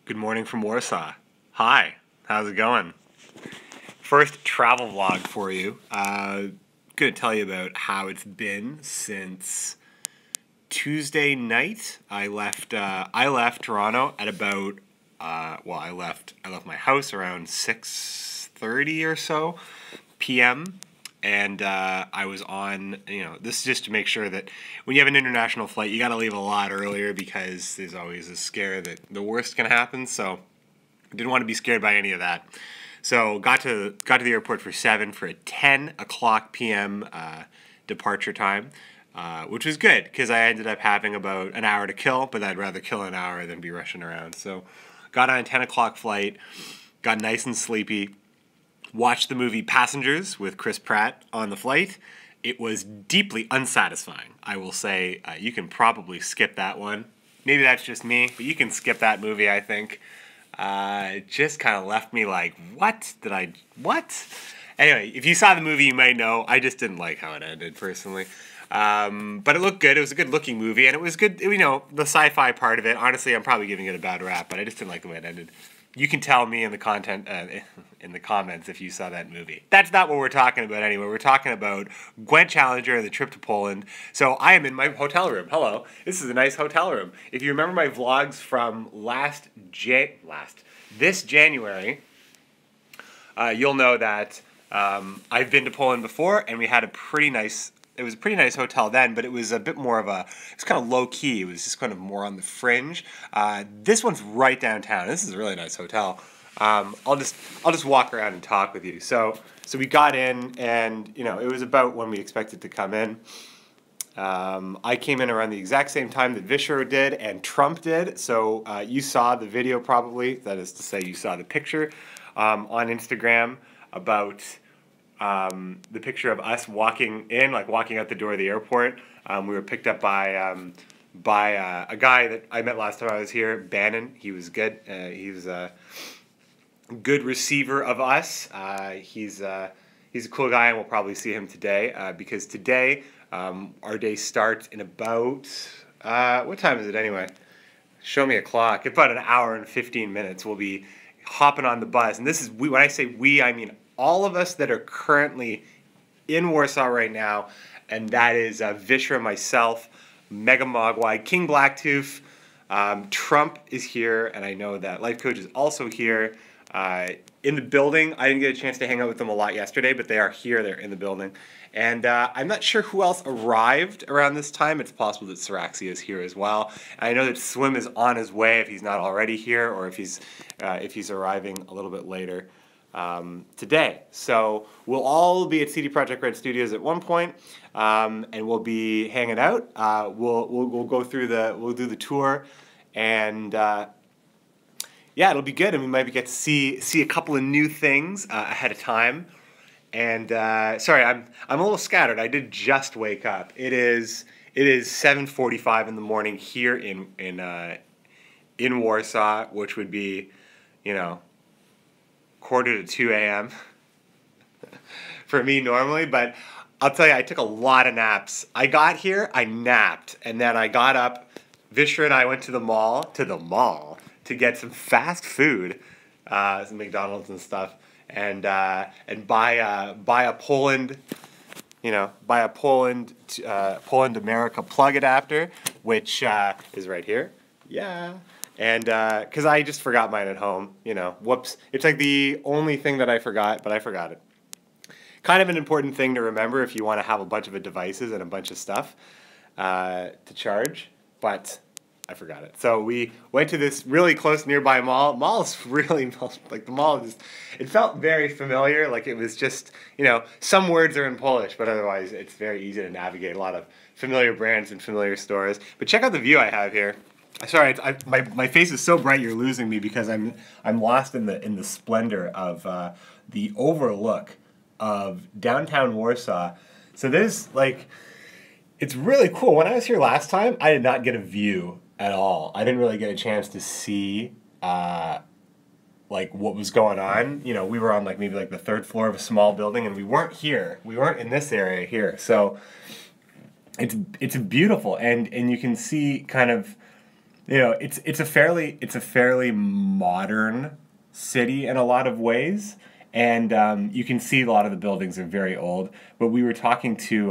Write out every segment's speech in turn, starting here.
Good morning from Warsaw. Hi, how's it going? First travel vlog for you. Gonna tell you about how it's been since Tuesday night. I left Toronto at about I left my house around 6:30 or so p.m. And I was on, this is just to make sure that when you have an international flight, you got to leave a lot earlier because there's always a scare that the worst can happen. So I didn't want to be scared by any of that. So got to the airport for 7 for a 10 o'clock p.m. Departure time, which was good because I ended up having about an hour to kill, but I'd rather kill an hour than be rushing around. So got on a 10 o'clock flight, got nice and sleepy. Watched the movie Passengers with Chris Pratt on the flight. It was deeply unsatisfying. I will say you can probably skip that one. Maybe that's just me, but you can skip that movie, I think. It just kind of left me like, what? Anyway, if you saw the movie, you might know. I just didn't like how it ended, personally. But it looked good. It was a good looking movie, and it was good, the sci-fi part of it. Honestly, I'm probably giving it a bad rap, but I just didn't like the way it ended. You can tell me in the comments if you saw that movie. That's not what we're talking about anyway. We're talking about Gwent Challenger and the trip to Poland. So I am in my hotel room. Hello. This is a nice hotel room. If you remember my vlogs from this January, you'll know that I've been to Poland before, and we had it was a pretty nice hotel then, but it was a bit more of it's kind of low key. It was just kind of more on the fringe. This one's right downtown. This is a really nice hotel. I'll just walk around and talk with you. So we got in, and it was about when we expected to come in. I came in around the exact same time that Vischer did and Trump did. So you saw the video probably. That is to say, you saw the picture on Instagram about the picture of us walking out the door of the airport. We were picked up by a guy that I met last time I was here, Bannon. He was good. He was a good receiver of us. He's a cool guy, and we'll probably see him today because today our day starts in about what time is it anyway? Show me a clock. About an hour and 15 minutes. We'll be hopping on the bus, and this is we. When I say we, I mean all of us that are currently in Warsaw right now, and that is Vischer, myself, Mega Mogwai, King Blacktooth, Trump is here, and I know that Life Coach is also here. In the building, I didn't get a chance to hang out with them a lot yesterday, but they are here, they're in the building. And I'm not sure who else arrived around this time. It's possible that Saraxia is here as well. And I know that Swim is on his way if he's not already here, or if he's arriving a little bit later today. So we'll all be at CD Projekt Red Studios at one point, and we'll be hanging out. We'll go through we'll do the tour, and yeah, it'll be good, and we might get to see a couple of new things ahead of time. And sorry, I'm a little scattered. I did just wake up. It is 7:45 in the morning here in Warsaw, which would be, quarter to 2 a.m. for me normally, but I'll tell you, I took a lot of naps. I got here, I napped, and then I got up. Vischer and I went to the mall to get some fast food, some McDonald's and stuff, and buy a Poland Poland America plug adapter, which is right here. Yeah. And because I just forgot mine at home, whoops. It's like the only thing that I forgot, but I forgot it. Kind of an important thing to remember if you want to have a bunch of devices and a bunch of stuff to charge, but I forgot it. So we went to this really close nearby mall. Mall is really, like the mall just, it felt very familiar. Like it was just, some words are in Polish, but otherwise it's very easy to navigate a lot of familiar brands and familiar stores. But check out the view I have here. Sorry, my face is so bright you're losing me because I'm lost in the splendor of the overlook of downtown Warsaw. So there's it's really cool. When I was here last time, I did not get a view at all. I didn't really get a chance to see what was going on. We were on maybe the third floor of a small building, and we weren't here. We weren't in this area here. So it's beautiful, and you can see kind of you know, it's a fairly modern city in a lot of ways, and you can see a lot of the buildings are very old. But we were talking to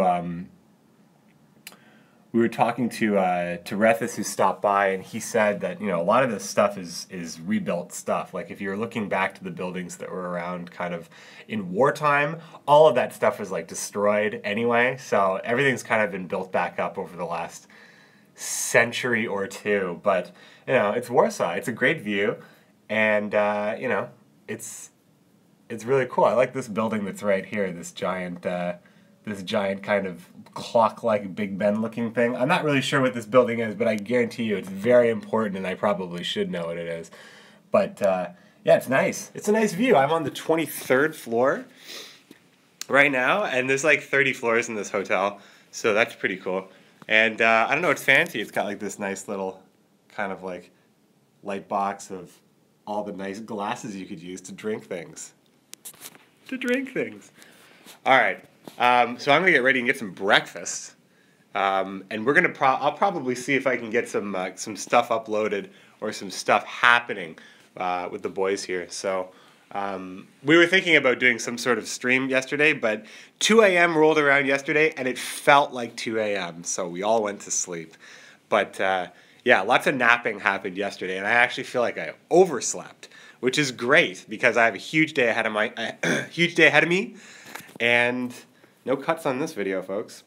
Rethis, who stopped by, and he said that, you know, a lot of this stuff is rebuilt stuff. Like if you're looking back to the buildings that were around kind of in wartime, all of that stuff was like destroyed anyway. So everything's kind of been built back up over the last century or two. But you know, it's Warsaw. It's a great view, and you know, it's really cool. I like this building that's right here. This giant kind of clock-like Big Ben looking thing. I'm not really sure what this building is, but I guarantee you it's very important, and I probably should know what it is. But yeah, it's nice. It's a nice view. I'm on the 23rd floor right now, and there's like 30 floors in this hotel, so that's pretty cool. And I don't know, it's fancy. It's got like this nice little kind of like light box of all the nice glasses you could use to drink things. All right. So I'm gonna get ready and get some breakfast, and we're gonna. I'll probably see if I can get some stuff uploaded or some stuff happening with the boys here. So we were thinking about doing some sort of stream yesterday, but 2 a.m. rolled around yesterday, and it felt like 2 a.m. So we all went to sleep. But yeah, lots of napping happened yesterday, and I actually feel like I overslept, which is great because I have a huge day ahead of me, and no cuts on this video, folks.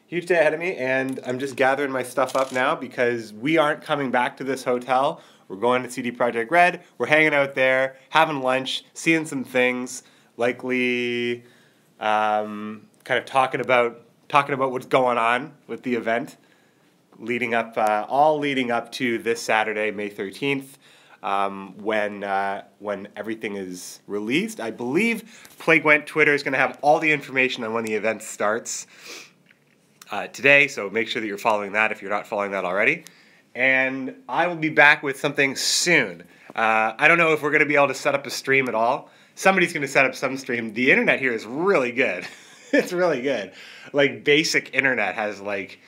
Huge day ahead of me, and I'm just gathering my stuff up now because we aren't coming back to this hotel. We're going to CD Projekt Red. We're hanging out there, having lunch, seeing some things, likely kind of talking about what's going on with the event, all leading up to this Saturday, May 13th. When everything is released. I believe Plague Went Twitter is going to have all the information on when the event starts today, so make sure that you're following that if you're not following that already. And I will be back with something soon. I don't know if we're going to be able to set up a stream at all. Somebody's going to set up some stream. The internet here is really good. It's really good. Like basic internet has like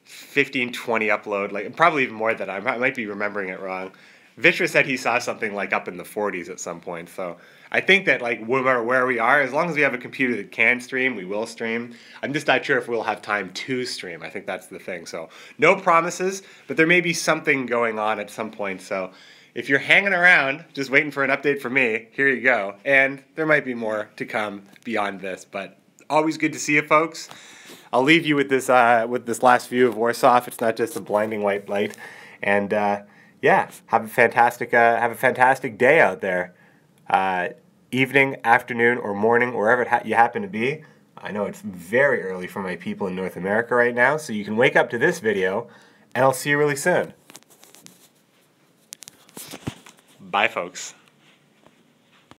15, 20 upload, like probably even more than I might be remembering it wrong. Vitra said he saw something like up in the 40s at some point. So I think that like no matter where we are, as long as we have a computer that can stream, we will stream. I'm just not sure if we'll have time to stream. I think that's the thing. So no promises, but there may be something going on at some point. So if you're hanging around, just waiting for an update from me, here you go. And there might be more to come beyond this, but always good to see you folks. I'll leave you with this last view of Warsaw, if it's not just a blinding white light. And yeah, have a fantastic day out there. Evening, afternoon, or morning, wherever you happen to be. I know it's very early for my people in North America right now, so you can wake up to this video, and I'll see you really soon. Bye, folks.